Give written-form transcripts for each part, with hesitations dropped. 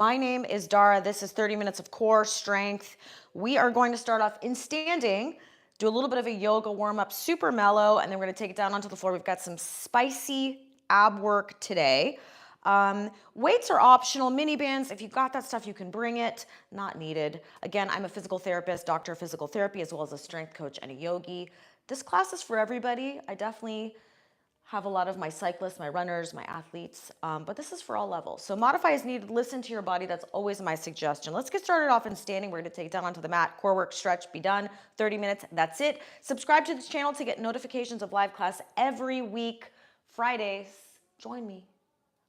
My name is Dara. This is 30 minutes of core strength. We are going to start off in standing, do a little bit of a yoga warm-up, super mellow, and then we're going to take it down onto the floor. We've got some spicy ab work today. Weights are optional, mini bands. If you've got that stuff, you can bring it, not needed. Again, I'm a physical therapist, doctor of physical therapy, as well as a strength coach and a yogi. This class is for everybody. I definitely have a lot of my cyclists, my runners, my athletes, but this is for all levels. So modify as needed, listen to your body. That's always my suggestion. Let's get started off in standing. We're gonna take it down onto the mat, core work, stretch, be done, 30 minutes, that's it. Subscribe to this channel to get notifications of live class every week, Fridays. Join me,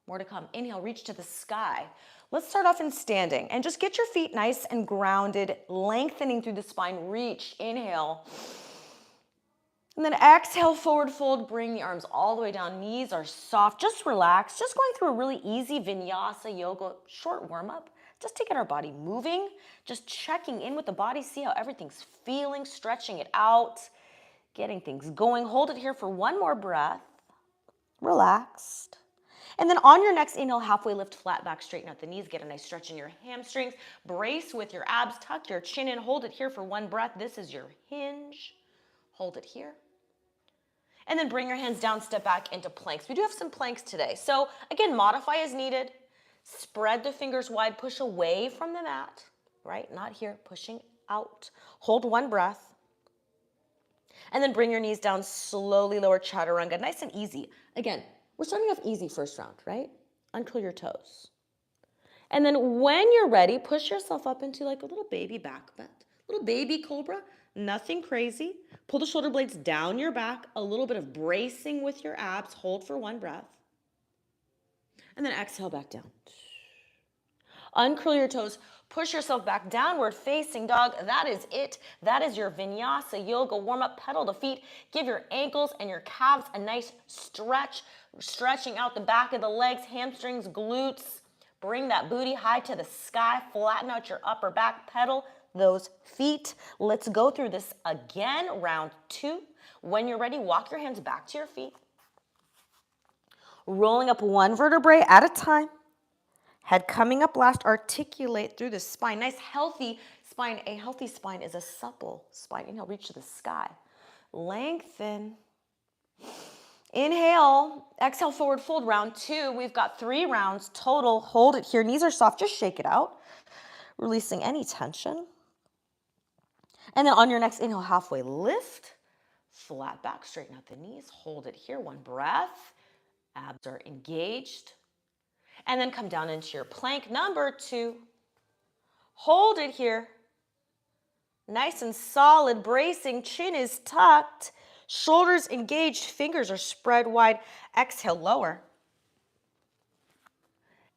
more to come. Inhale, reach to the sky. Let's start off in standing and just get your feet nice and grounded, lengthening through the spine, reach, inhale. And then exhale, forward fold, bring the arms all the way down. Knees are soft, just relax. Just going through a really easy vinyasa yoga, short warm up, just to get our body moving, just checking in with the body, see how everything's feeling, stretching it out, getting things going. Hold it here for one more breath, relaxed. And then on your next inhale, halfway lift, flat back, straighten out the knees, get a nice stretch in your hamstrings, brace with your abs, tuck your chin in, hold it here for one breath. This is your hinge. Hold it here. And then bring your hands down, step back into planks. We do have some planks today. So again, modify as needed. Spread the fingers wide, push away from the mat, right? Not here, pushing out. Hold one breath. And then bring your knees down, slowly lower chaturanga, nice and easy. Again, we're starting off easy first round, right? Uncurl your toes. And then when you're ready, push yourself up into like a little baby back bend, little baby cobra. Nothing crazy. Pull the shoulder blades down your back, a little bit of bracing with your abs. Hold for one breath. And then exhale back down. Uncurl your toes. Push yourself back, downward facing dog. That is it. That is your vinyasa yoga warm-up. Pedal the feet. Give your ankles and your calves a nice stretch, stretching out the back of the legs, hamstrings, glutes. Bring that booty high to the sky. Flatten out your upper back. Pedal those feet. Let's go through this again, round two. When you're ready, walk your hands back to your feet. Rolling up one vertebrae at a time. Head coming up last, articulate through the spine. Nice healthy spine. A healthy spine is a supple spine. Inhale, reach to the sky. Lengthen. Inhale, exhale, forward fold, round two. We've got 3 rounds total. Hold it here. Knees are soft, just shake it out. Releasing any tension. And then on your next inhale, halfway lift, flat back, straighten out the knees, hold it here, one breath, abs are engaged. And then come down into your plank number 2, hold it here, nice and solid, bracing, chin is tucked, shoulders engaged, fingers are spread wide, exhale, lower.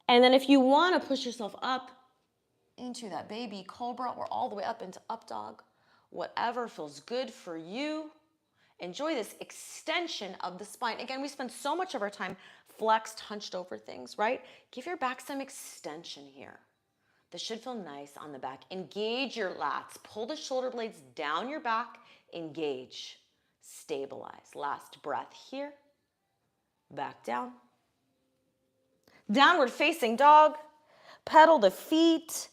And then if you want to push yourself up into that baby cobra or all the way up into up dog, whatever feels good for you. Enjoy this extension of the spine. Again, we spend so much of our time flexed, hunched over things, right? Give your back some extension here. This should feel nice on the back. Engage your lats. Pull the shoulder blades down your back. Engage. Stabilize. Last breath here. Back down. Downward facing dog. Pedal the feet.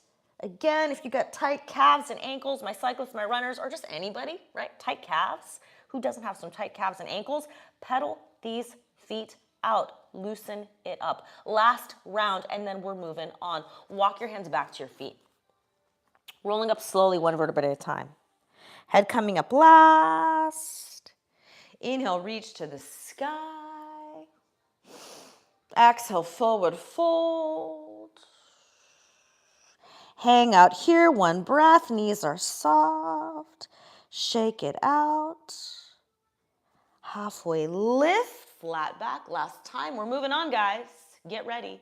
Again, if you've got tight calves and ankles, my cyclists, my runners, or just anybody, right? Tight calves. Who doesn't have some tight calves and ankles? Pedal these feet out. Loosen it up. Last round, and then we're moving on. Walk your hands back to your feet. Rolling up slowly, one vertebrae at a time. Head coming up last. Inhale, reach to the sky. Exhale, forward fold. Hang out here, one breath, knees are soft. Shake it out. Halfway lift, flat back. Last time, we're moving on, guys. Get ready.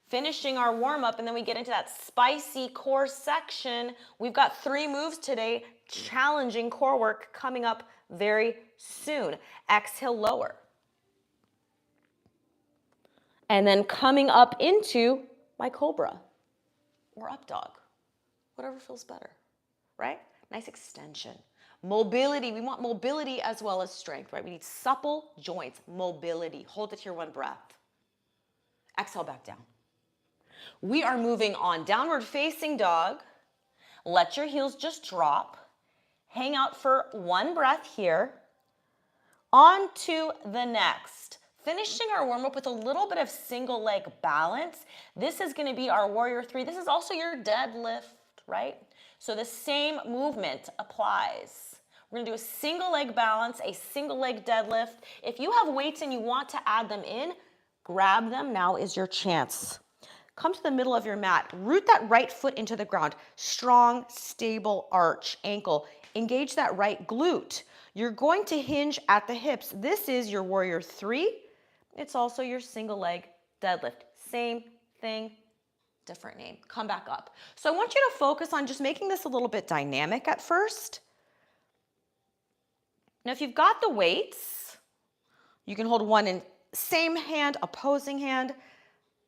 Finishing our warm-up, and then we get into that spicy core section. We've got 3 moves today, challenging core work coming up very soon. Exhale, lower. And then coming up into my cobra. Or up dog, whatever feels better, right? Nice extension. Mobility, we want mobility as well as strength, right? We need supple joints, mobility. Hold it here, one breath. Exhale back down. We are moving on downward facing dog. Let your heels just drop. Hang out for one breath here. On to the next. Finishing our warm-up with a little bit of single leg balance. This is gonna be our warrior three. This is also your deadlift, right? So the same movement applies. We're gonna do a single leg balance, a single leg deadlift. If you have weights and you want to add them in, grab them. Now is your chance. Come to the middle of your mat. Root that right foot into the ground. Strong, stable arch, ankle. Engage that right glute. You're going to hinge at the hips. This is your warrior three. It's also your single leg deadlift. Same thing, different name. Come back up. So I want you to focus on just making this a little bit dynamic at first. Now, if you've got the weights, you can hold one in same hand, opposing hand.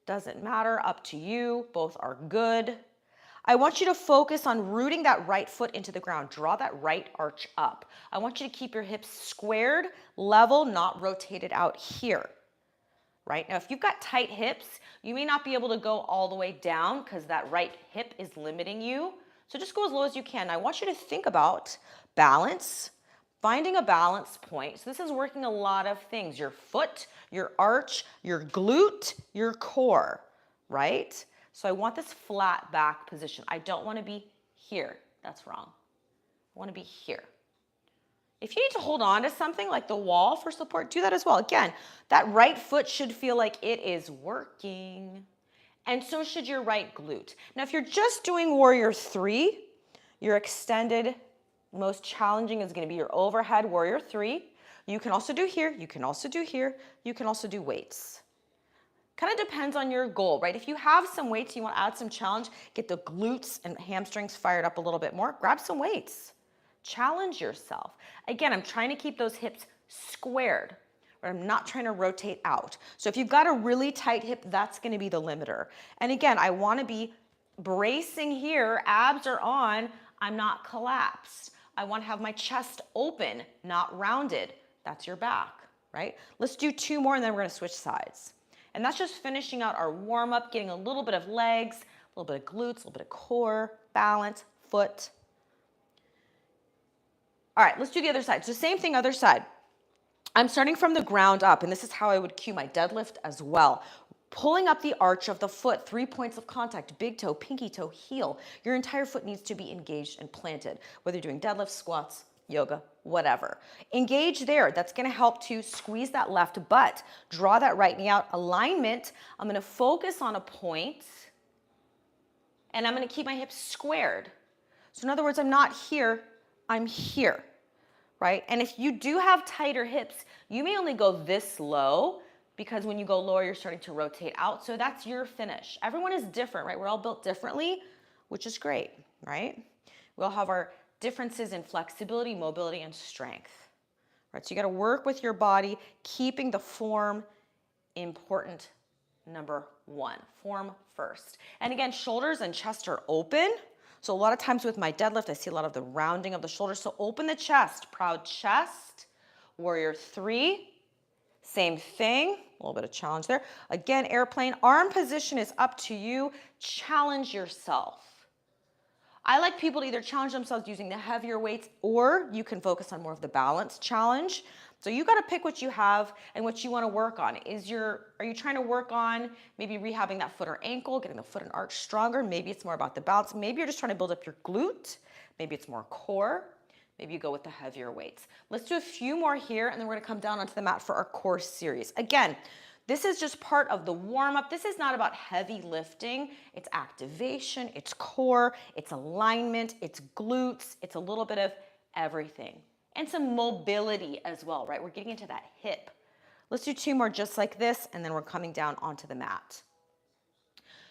Doesn't matter, up to you. Both are good. I want you to focus on rooting that right foot into the ground. Draw that right arch up. I want you to keep your hips squared, level, not rotated out here. Right? Now, if you've got tight hips, you may not be able to go all the way down because that right hip is limiting you. So just go as low as you can. I want you to think about balance, finding a balance point. So this is working a lot of things. Your foot, your arch, your glute, your core, right? So I want this flat back position. I don't want to be here. That's wrong. I want to be here. If you need to hold on to something like the wall for support, do that as well. Again, that right foot should feel like it is working. And so should your right glute. Now, if you're just doing warrior three, your extended, most challenging is going to be your overhead warrior three. You can also do here. You can also do here. You can also do weights. Kind of depends on your goal, right? If you have some weights, you want to add some challenge, get the glutes and hamstrings fired up a little bit more, grab some weights. Challenge yourself. Again, I'm trying to keep those hips squared, right? I'm not trying to rotate out. So if you've got a really tight hip, that's going to be the limiter. And again, I want to be bracing here. Abs are on. I'm not collapsed. I want to have my chest open, not rounded. That's your back, right? Let's do two more and then we're going to switch sides. And that's just finishing out our warm-up, getting a little bit of legs, a little bit of glutes, a little bit of core, balance, foot. All right, let's do the other side. So same thing, other side. I'm starting from the ground up, and this is how I would cue my deadlift as well. Pulling up the arch of the foot, 3 points of contact, big toe, pinky toe, heel. Your entire foot needs to be engaged and planted, whether you're doing deadlifts, squats, yoga, whatever. Engage there. That's going to help to squeeze that left butt. Draw that right knee out. Alignment. I'm going to focus on a point, and I'm going to keep my hips squared. So in other words, I'm not here. I'm here, right? And if you do have tighter hips, you may only go this low because when you go lower, you're starting to rotate out. So that's your finish. Everyone is different, right? We're all built differently, which is great, right? We all have our differences in flexibility, mobility, and strength, right? So you got to work with your body, keeping the form important. Number one, form first. And again, shoulders and chest are open. So a lot of times with my deadlift, I see a lot of the rounding of the shoulders. So open the chest, proud chest, warrior three, same thing, a little bit of challenge there. Again, airplane, arm position is up to you. Challenge yourself. I like people to either challenge themselves using the heavier weights, or you can focus on more of the balance challenge. So you got to pick what you have and what you want to work on. Are you trying to work on maybe rehabbing that foot or ankle, getting the foot and arch stronger? Maybe it's more about the balance. Maybe you're just trying to build up your glute. Maybe it's more core. Maybe you go with the heavier weights. Let's do a few more here, and then we're going to come down onto the mat for our core series. Again, this is just part of the warm-up. This is not about heavy lifting. It's activation, it's core, it's alignment, it's glutes, it's a little bit of everything. And some mobility as well, right? We're getting into that hip. Let's do two more just like this, and then we're coming down onto the mat.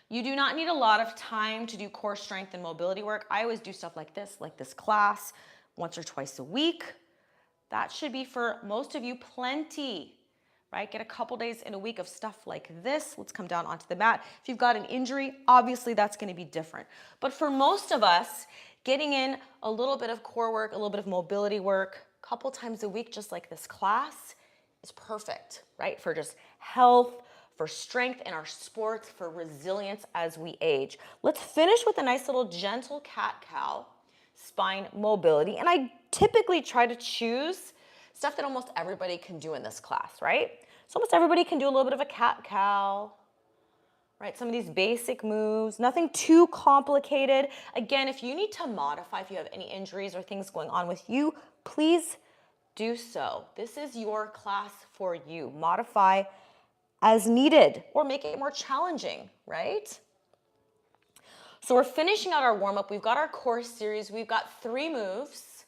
You do not need a lot of time to do core strength and mobility work. I always do stuff like this class, once or twice a week. That should be for most of you plenty, right? Get a couple days in a week of stuff like this. Let's come down onto the mat. If you've got an injury, obviously that's going to be different. But for most of us, getting in a little bit of core work, a little bit of mobility work, a couple times a week, just like this class, is perfect, right? For just health, for strength in our sports, for resilience as we age. Let's finish with a nice little gentle cat-cow spine mobility. And I typically try to choose stuff that almost everybody can do in this class, right? So almost everybody can do a little bit of a cat-cow, right? Some of these basic moves, nothing too complicated. Again, if you need to modify, if you have any injuries or things going on with you, please do so. This is your class for you. Modify as needed or make it more challenging, right? So we're finishing out our warm-up. We've got our core series. We've got 3 moves,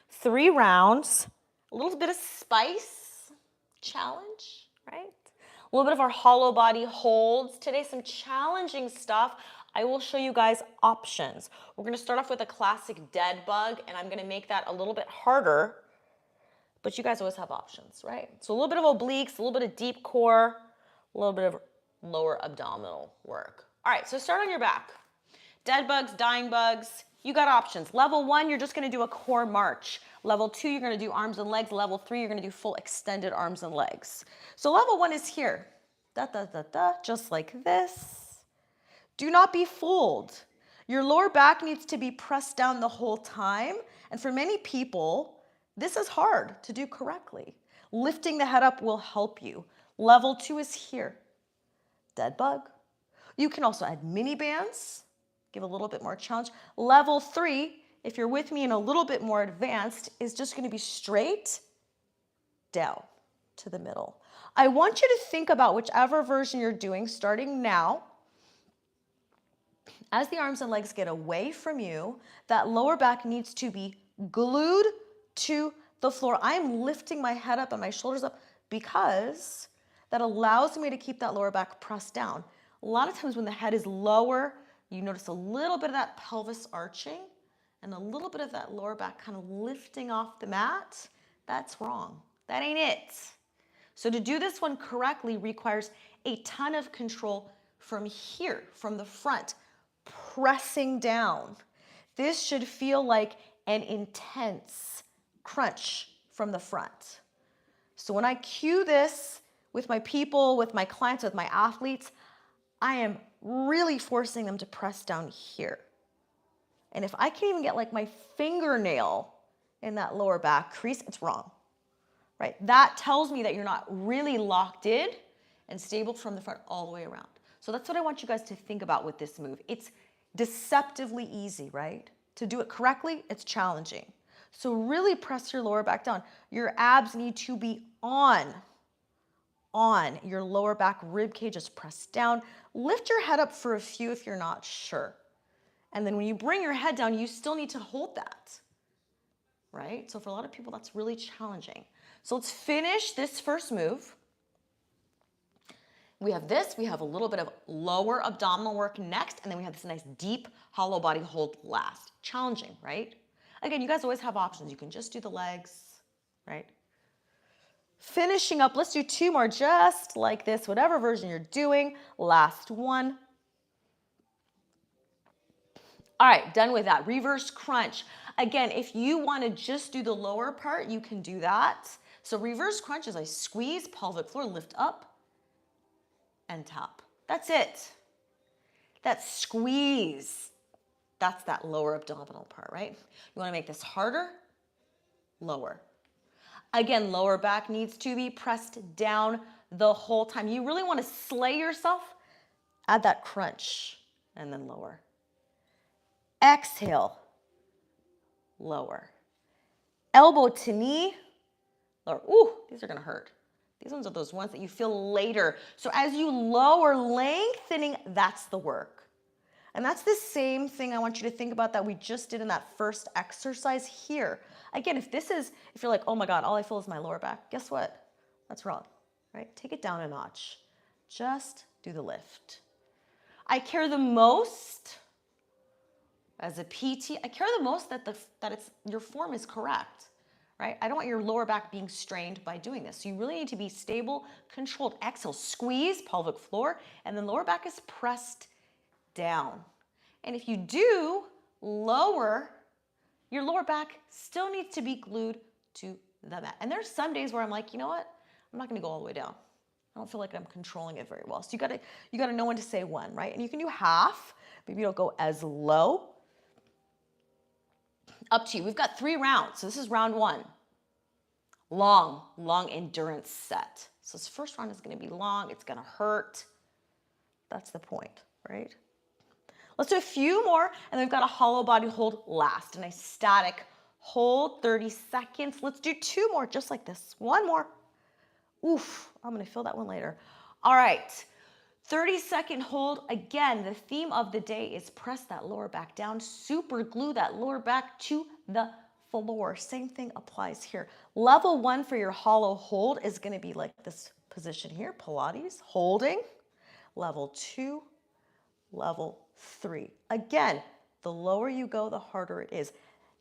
3 rounds, a little bit of spice challenge, right? A little bit of our hollow body holds. Today, some challenging stuff. I will show you guys options. We're gonna start off with a classic dead bug, and I'm gonna make that a little bit harder, but you guys always have options, right? So a little bit of obliques, a little bit of deep core, a little bit of lower abdominal work. All right, so start on your back. Dead bugs, dying bugs, you got options. Level 1, you're just gonna do a core march. Level 2, you're gonna do arms and legs. Level 3, you're gonna do full extended arms and legs. So level 1 is here. Da, da, da, da, just like this. Do not be fooled. Your lower back needs to be pressed down the whole time. And for many people, this is hard to do correctly. Lifting the head up will help you. Level 2 is here. Dead bug. You can also add mini bands. Give a little bit more challenge. Level 3, if you're with me and a little bit more advanced, is just gonna be straight down to the middle. I want you to think about whichever version you're doing starting now. As the arms and legs get away from you, that lower back needs to be glued to the floor. I'm lifting my head up and my shoulders up because that allows me to keep that lower back pressed down. A lot of times when the head is lower, you notice a little bit of that pelvis arching and a little bit of that lower back kind of lifting off the mat. That's wrong. That ain't it. So to do this one correctly requires a ton of control from here, from the front, pressing down. This should feel like an intense crunch from the front. So when I cue this with my people, with my clients, with my athletes, I am really forcing them to press down here. And if I can't even get like my fingernail in that lower back crease, it's wrong, right? That tells me that you're not really locked in and stable from the front all the way around. So that's what I want you guys to think about with this move. It's deceptively easy, right? To do it correctly, it's challenging. So really press your lower back down. Your abs need to be on. Your lower back rib cage is pressed down. Lift your head up for a few if you're not sure. And then when you bring your head down, you still need to hold that, right? So for a lot of people, that's really challenging. So let's finish this first move. We have this, we have a little bit of lower abdominal work next, and then we have this nice deep hollow body hold last. Challenging, right? Again, you guys always have options. You can just do the legs, right? Finishing up, let's do 2 more just like this, whatever version you're doing. Last one. All right, done with that. Reverse crunch. Again, if you want to just do the lower part, you can do that. So reverse crunch is I squeeze, pelvic floor, lift up and tap. That's it. That squeeze, that's that lower abdominal part, right? You want to make this harder, lower. Again, lower back needs to be pressed down the whole time. You really want to slay yourself. Add that crunch and then lower. Exhale, lower. Elbow to knee, lower. Ooh, these are going to hurt. These ones are those ones that you feel later. So as you lower, lengthening, that's the work. And that's the same thing I want you to think about that we just did in that first exercise here. Again, if you're like, oh my God, all I feel is my lower back, guess what? That's wrong, right? Take it down a notch. Just do the lift. I care the most, as a PT, I care the most that your form is correct, right? I don't want your lower back being strained by doing this. So you really need to be stable, controlled. Exhale, squeeze, pelvic floor, and then lower back is pressed down. And if you do lower, your lower back still needs to be glued to the mat. And there's some days where I'm like, you know what? I'm not gonna go all the way down. I don't feel like I'm controlling it very well. So you gotta know when to say when, right? And you can do half. Maybe you don't go as low. Up to you. We've got 3 rounds. So this is round 1. Long endurance set. So this first round is gonna be long. It's gonna hurt. That's the point, right? Let's do a few more, and then we've got a hollow body hold last. A nice static hold, 30 seconds. Let's do 2 more, just like this. 1 more. Oof, I'm gonna feel that one later. All right, 30-second hold. Again, the theme of the day is press that lower back down, super glue that lower back to the floor. Same thing applies here. Level 1 for your hollow hold is gonna be like this position here, Pilates, holding. Level 2, level 3. Again, the lower you go, the harder it is.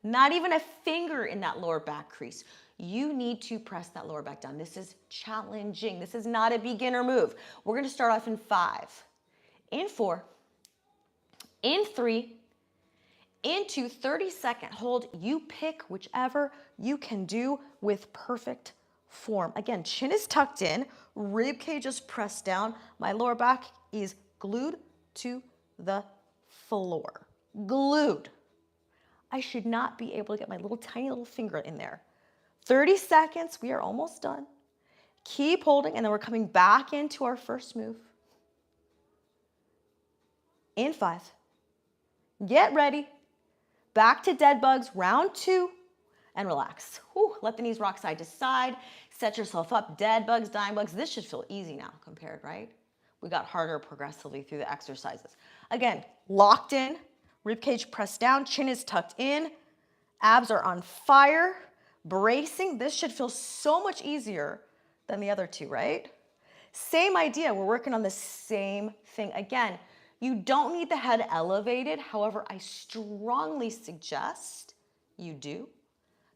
Not even a finger in that lower back crease. You need to press that lower back down. This is challenging. This is not a beginner move. We're gonna start off in 5, in 4, in 3, into 30-second hold. You pick whichever you can do with perfect form. Again, chin is tucked in, rib cage is pressed down. My lower back is glued to the floor. Glued. I should not be able to get my tiny little finger in there. 30 seconds, we are almost done. Keep holding, and then we're coming back into our first move. In 5. Get ready. Back to dead bugs, round 2, and relax. Whew, let the knees rock side to side. Set yourself up, dead bugs, dying bugs. This should feel easy now compared, right? We got harder progressively through the exercises. Again, locked in, ribcage pressed down, chin is tucked in, abs are on fire, bracing. This should feel so much easier than the other 2, right? Same idea, we're working on the same thing. Again, you don't need the head elevated. However, I strongly suggest you do,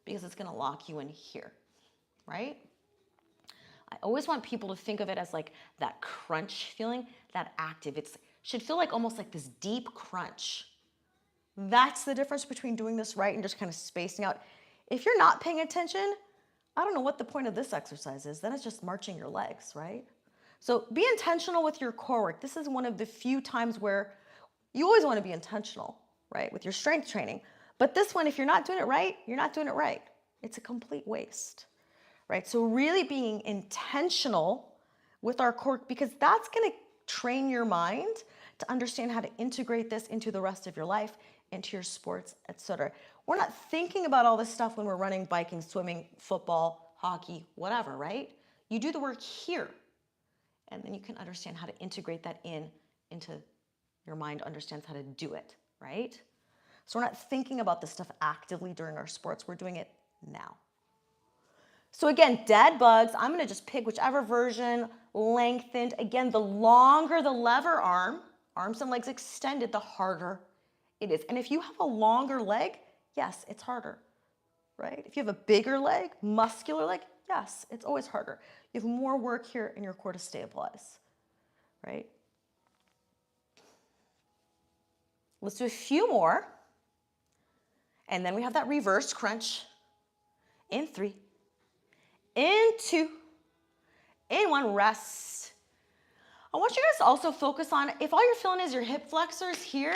because it's gonna lock you in here, right? I always want people to think of it as like that crunch feeling, that active. It should feel like almost like this deep crunch. That's the difference between doing this right and just kind of spacing out. If you're not paying attention, I don't know what the point of this exercise is. Then it's just marching your legs, right? So be intentional with your core work. This is one of the few times where you always want to be intentional, right, with your strength training. But this one, if you're not doing it right, you're not doing it right. It's a complete waste, right? So really being intentional with our core, because that's going to train your mind to understand how to integrate this into the rest of your life, into your sports, etc. We're not thinking about all this stuff when we're running, biking, swimming, football, hockey, whatever, right? You do the work here, and then you can understand how to integrate that into your mind understands how to do it, right? So we're not thinking about this stuff actively during our sports. We're doing it now. So again, dead bugs, I'm gonna just pick whichever version, lengthened. Again, the longer the lever arm, arms and legs extended, the harder it is. And if you have a longer leg, yes, it's harder, right? If you have a bigger leg, muscular leg, yes, it's always harder. You have more work here in your core to stabilize, right? Let's do a few more. And then we have that reverse crunch. In 3, in 2, in 1, rest. I want you guys to also focus on, if all you're feeling is your hip flexors here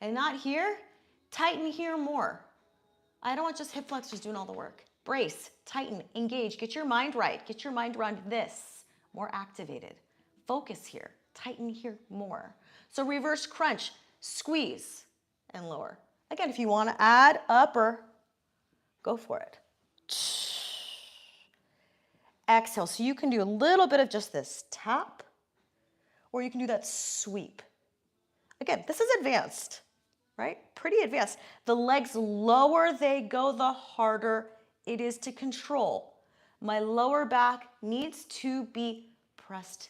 and not here, tighten here more. I don't want just hip flexors doing all the work. Brace, tighten, engage, get your mind right. Get your mind around this, more activated. Focus here, tighten here more. So reverse crunch, squeeze and lower. Again, if you want to add upper, go for it. Exhale, so you can do a little bit of just this tap, or you can do that sweep. Again, this is advanced, right? Pretty advanced. The legs lower they go, the harder it is to control. My lower back needs to be pressed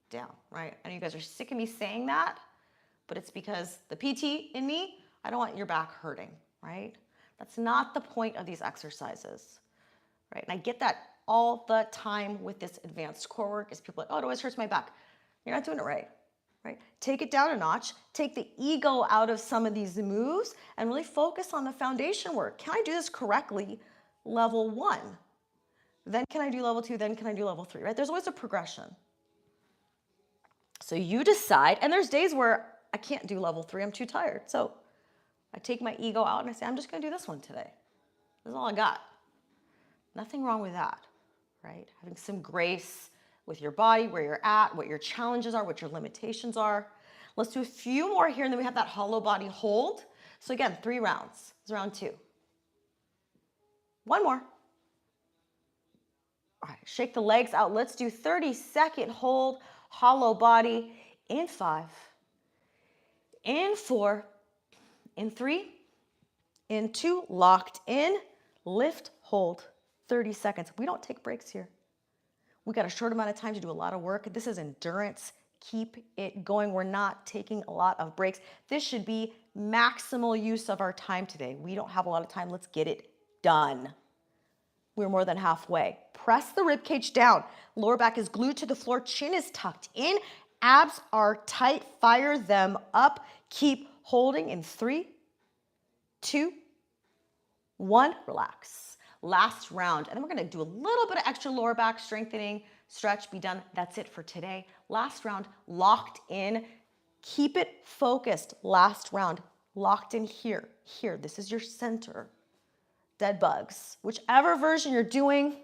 down, right? I know you guys are sick of me saying that, but it's because the PT in me, I don't want your back hurting, right? That's not the point of these exercises, right? And I get that all the time with this advanced core work is people are like, oh, it always hurts my back. You're not doing it right, right? Take it down a notch, take the ego out of some of these moves and really focus on the foundation work. Can I do this correctly? Level 1. Then can I do level 2? Then can I do level 3, right? There's always a progression, So you decide, and there's days where I can't do level 3, I'm too tired. So I take my ego out and I say, I'm just gonna do this one today. That's all I got. Nothing wrong with that, right? Having some grace with your body, where you're at, what your challenges are, what your limitations are. Let's do a few more here, and then we have that hollow body hold. So again, 3 rounds. It's round 2. One more. All right, shake the legs out. Let's do 30-second hold, hollow body in 5, in 4, in 3, in 2, locked in, lift, hold, 30 seconds. We don't take breaks here. We got a short amount of time to do a lot of work. This is endurance. Keep it going. We're not taking a lot of breaks. This should be maximal use of our time today. We don't have a lot of time. Let's get it done. We're more than halfway. Press the rib cage down. Lower back is glued to the floor. Chin is tucked in. Abs are tight. Fire them up. Keep holding in 3, 2, 1. Relax. Last round. And then we're going to do a little bit of extra lower back strengthening. Stretch, be done. That's it for today. Last round, locked in. Keep it focused. Last round, locked in here. Here, this is your center. Dead bugs. Whichever version you're doing,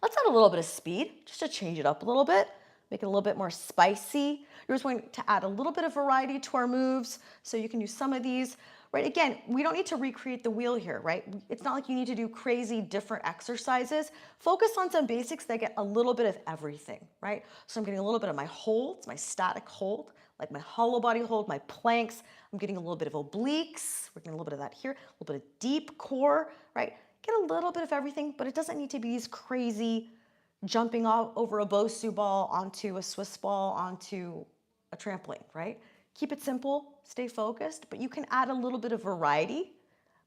let's add a little bit of speed just to change it up a little bit, make it a little bit more spicy. You're just going to add a little bit of variety to our moves, so you can do some of these, right? Again, we don't need to recreate the wheel here, right? It's not like you need to do crazy different exercises. Focus on some basics that get a little bit of everything, right? So I'm getting a little bit of my holds, my static hold, like my hollow body hold, my planks. I'm getting a little bit of obliques. We're getting a little bit of that here, a little bit of deep core, right? Get a little bit of everything, but it doesn't need to be these crazy jumping off over a Bosu ball onto a Swiss ball onto a trampoline, right? Keep it simple, stay focused, but you can add a little bit of variety.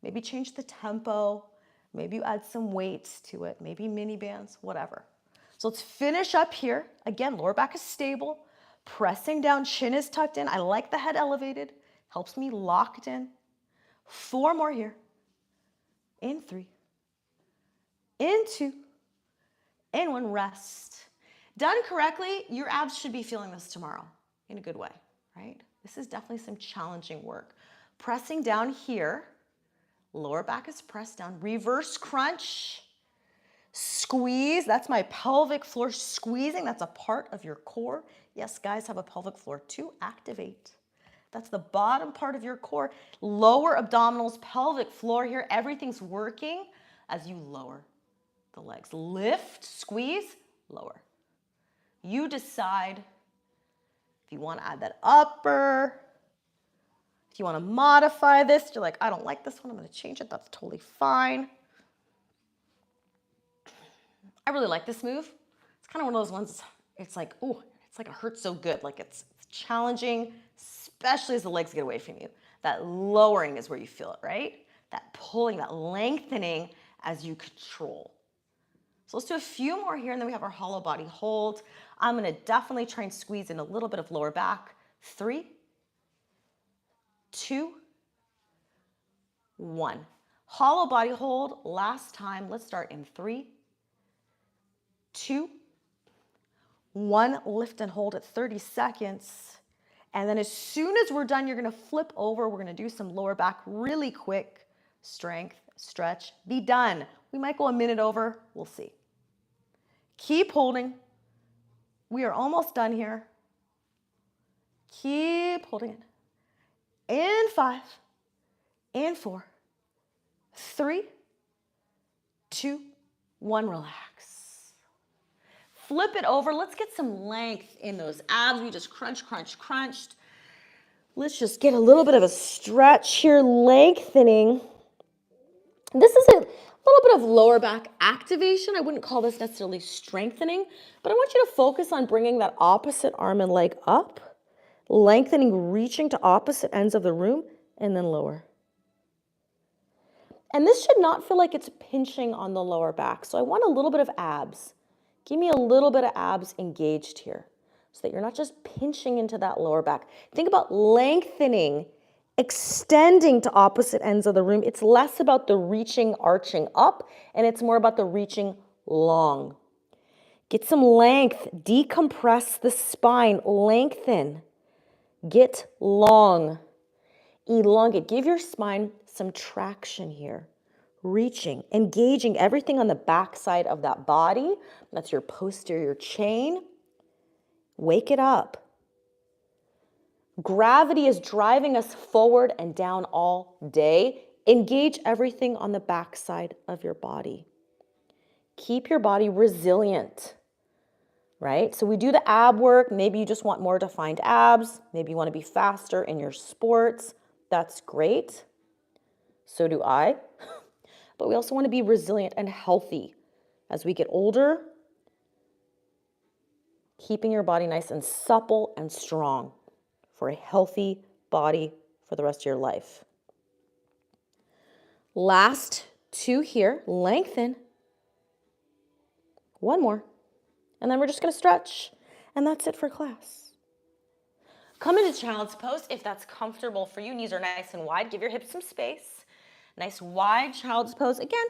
Maybe change the tempo. Maybe you add some weights to it, maybe mini bands, whatever. So let's finish up here. Again, lower back is stable. Pressing down, chin is tucked in. I like the head elevated. Helps me locked in. 4 more here. In 3. In 2. In 1, rest. Done correctly, your abs should be feeling this tomorrow in a good way, right? This is definitely some challenging work. Pressing down here. Lower back is pressed down. Reverse crunch. Squeeze. That's my pelvic floor squeezing. That's a part of your core. Yes, guys have a pelvic floor too. Activate. That's the bottom part of your core. Lower abdominals, pelvic floor here. Everything's working as you lower the legs. Lift, squeeze, lower. You decide if you want to add that upper. If you want to modify this, you're like, I don't like this one, I'm going to change it. That's totally fine. I really like this move. It's kind of one of those ones, it's like, oh, it's like it hurts so good. Like it's challenging, especially as the legs get away from you. That lowering is where you feel it, right? That pulling, that lengthening as you control. So let's do a few more here, and then we have our hollow body hold. I'm going to definitely try and squeeze in a little bit of lower back. 3, 2, 1. Hollow body hold. Last time. Let's start in 3, 2, 1. Lift and hold at 30 seconds. And then as soon as we're done, you're going to flip over. We're going to do some lower back really quick. Strength, stretch, be done. We might go a minute over. We'll see. Keep holding. We are almost done here. Keep holding it. In 5, in 4, 3, 2, 1. Relax. Flip it over. Let's get some length in those abs. We just crunched. Let's just get a little bit of a stretch here, lengthening. This is a little bit of lower back activation. I wouldn't call this necessarily strengthening, but I want you to focus on bringing that opposite arm and leg up, lengthening, reaching to opposite ends of the room, and then lower. And this should not feel like it's pinching on the lower back. So I want a little bit of abs. Give me a little bit of abs engaged here so that you're not just pinching into that lower back. Think about lengthening, extending to opposite ends of the room. It's less about the reaching, arching up, and it's more about the reaching long. Get some length. Decompress the spine. Lengthen. Get long. Elongate. Give your spine some traction here. Reaching, engaging everything on the back side of that body. That's your posterior chain. Wake it up. Gravity is driving us forward and down all day. Engage everything on the back side of your body. Keep your body resilient, right? So we do the ab work. Maybe you just want more defined abs. Maybe you want to be faster in your sports. That's great. So do I. But we also want to be resilient and healthy as we get older. Keeping your body nice and supple and strong for a healthy body for the rest of your life. Last two here, lengthen. One more. And then we're just going to stretch. And that's it for class. Come into child's pose if that's comfortable for you. Knees are nice and wide. Give your hips some space. Nice wide child's pose. Again,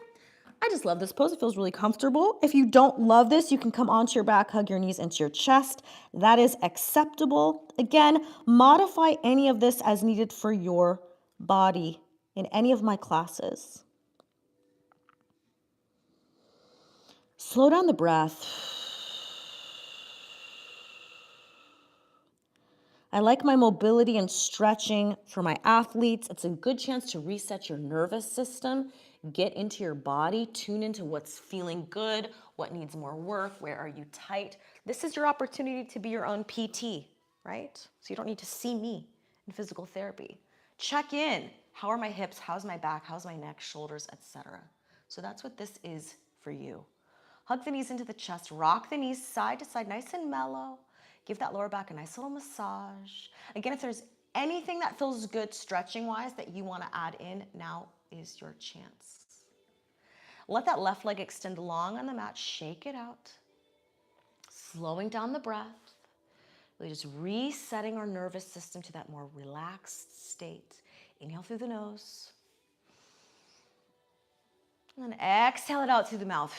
I just love this pose. It feels really comfortable. If you don't love this, you can come onto your back, hug your knees into your chest. That is acceptable. Again, modify any of this as needed for your body in any of my classes. Slow down the breath. I like my mobility and stretching for my athletes. It's a good chance to reset your nervous system, get into your body, tune into what's feeling good, what needs more work, where are you tight. This is your opportunity to be your own PT, right? So you don't need to see me in physical therapy. Check in. How are my hips? How's my back? How's my neck, shoulders, etc. So that's what this is for you. Hug the knees into the chest. Rock the knees side to side, nice and mellow. Give that lower back a nice little massage. Again, if there's anything that feels good stretching-wise that you want to add in, now is your chance. Let that left leg extend long on the mat. Shake it out. Slowing down the breath. Really just resetting our nervous system to that more relaxed state. Inhale through the nose. And then exhale it out through the mouth.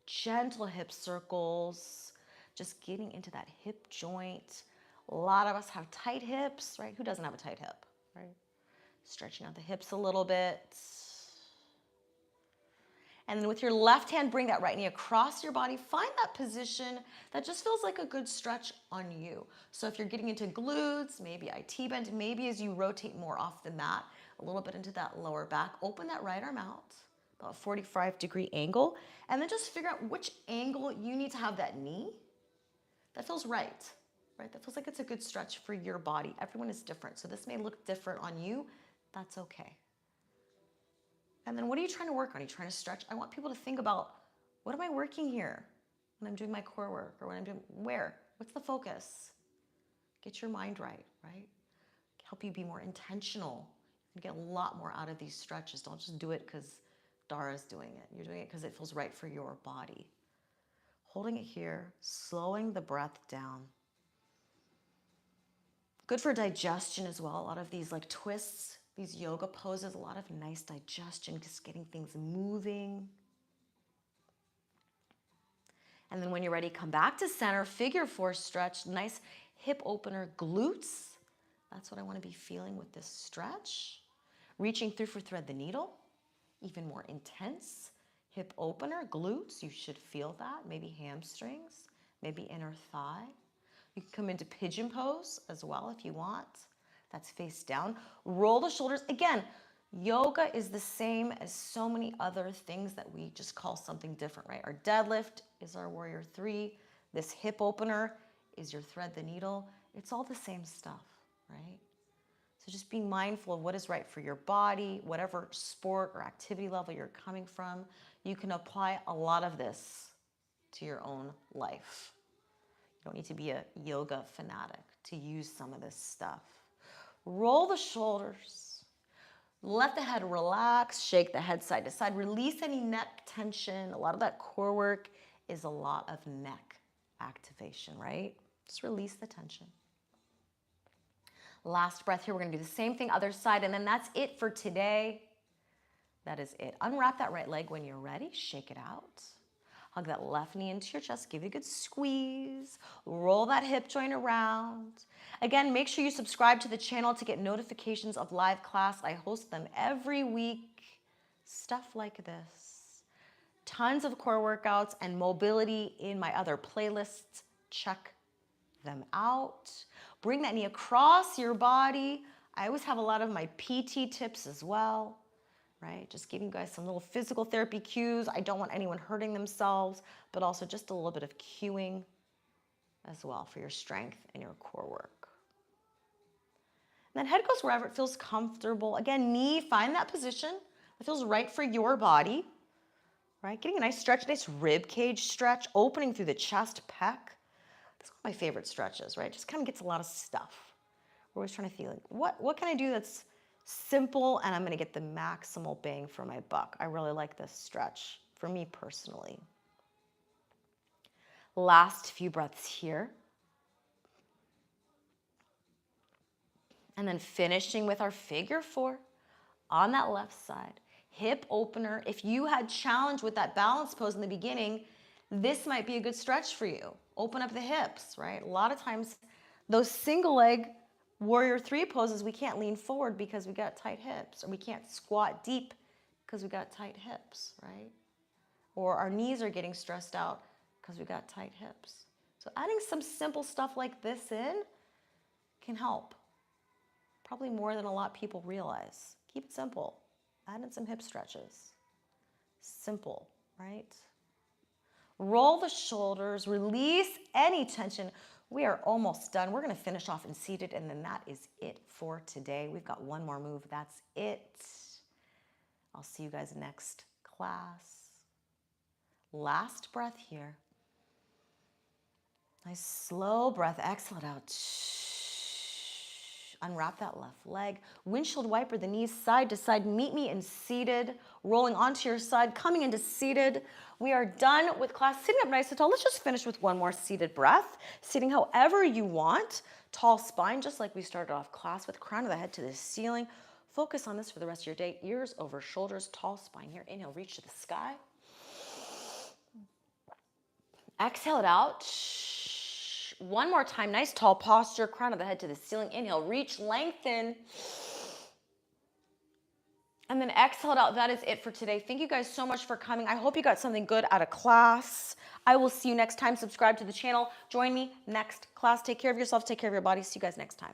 Gentle hip circles. Just getting into that hip joint. A lot of us have tight hips, right? Who doesn't have a tight hip, right? Stretching out the hips a little bit. And then with your left hand, bring that right knee across your body. Find that position that just feels like a good stretch on you. So if you're getting into glutes, maybe IT bend, maybe as you rotate more off the mat, a little bit into that lower back, open that right arm out, about a 45-degree angle, and then just figure out which angle you need to have that knee. That feels right? That feels like it's a good stretch for your body. Everyone is different, so this may look different on you. That's okay. And then what are you trying to work on? Are you trying to stretch? I want people to think about, what am I working here when I'm doing my core work, or when I'm doing, where? What's the focus? Get your mind right? Help you be more intentional and get a lot more out of these stretches. Don't just do it because Dara's doing it. You're doing it because it feels right for your body. Holding it here, slowing the breath down. Good for digestion as well. A lot of these like twists, these yoga poses, a lot of nice digestion, just getting things moving. And then when you're ready, come back to center, figure four stretch, nice hip opener, glutes. That's what I want to be feeling with this stretch. Reaching through for thread the needle, even more intense. Hip opener, glutes, you should feel that. Maybe hamstrings, maybe inner thigh. You can come into pigeon pose as well if you want. That's face down. Roll the shoulders. Again, yoga is the same as so many other things that we just call something different, right? Our deadlift is our warrior three. This hip opener is your thread the needle. It's all the same stuff, right? So just being mindful of what is right for your body, whatever sport or activity level you're coming from, you can apply a lot of this to your own life. You don't need to be a yoga fanatic to use some of this stuff. Roll the shoulders. Let the head relax. Shake the head side to side. Release any neck tension. A lot of that core work is a lot of neck activation, right? Just release the tension. Last breath here. We're going to do the same thing, other side, and then that's it for today. That is it. Unwrap that right leg when you're ready. Shake it out. Hug that left knee into your chest. Give it a good squeeze. Roll that hip joint around. Again, make sure you subscribe to the channel to get notifications of live class. I host them every week. Stuff like this. Tons of core workouts and mobility in my other playlists. Check them out. Bring that knee across your body. I always have a lot of my PT tips as well. Right? Just giving you guys some little physical therapy cues. I don't want anyone hurting themselves, but also just a little bit of cueing as well for your strength and your core work. And then head goes wherever it feels comfortable. Again, knee, find that position that feels right for your body, right? Getting a nice stretch, nice rib cage stretch, opening through the chest, pec. That's one of my favorite stretches, right? Just kind of gets a lot of stuff. We're always trying to feel like, what can I do that's simple and I'm going to get the maximal bang for my buck. I really like this stretch for me personally. Last few breaths here. And then finishing with our figure four on that left side. Hip opener. If you had challenge with that balance pose in the beginning, this might be a good stretch for you. Open up the hips, right? A lot of times those single leg warrior three poses, we can't lean forward because we got tight hips, or we can't squat deep because we got tight hips, right? Or our knees are getting stressed out because we got tight hips. So adding some simple stuff like this in can help. Probably more than a lot of people realize. Keep it simple. Add in some hip stretches. Simple, right? Roll the shoulders, release any tension. We are almost done. We're going to finish off in seated, and then that is it for today. We've got one more move. That's it. I'll see you guys next class. Last breath here. Nice slow breath. Exhale it out. Unwrap that left leg. Windshield wiper the knees side to side. Meet me in seated. Rolling onto your side. Coming into seated. We are done with class. Sitting up nice and tall. Let's just finish with one more seated breath. Sitting however you want. Tall spine, just like we started off class with. Crown of the head to the ceiling. Focus on this for the rest of your day. Ears over shoulders. Tall spine here. Inhale, reach to the sky. Exhale it out. One more time, nice tall posture, crown of the head to the ceiling. Inhale, reach, lengthen. And then exhale it out. That is it for today. Thank you guys so much for coming. I hope you got something good out of class. I will see you next time. Subscribe to the channel. Join me next class. Take care of yourself. Take care of your body. See you guys next time.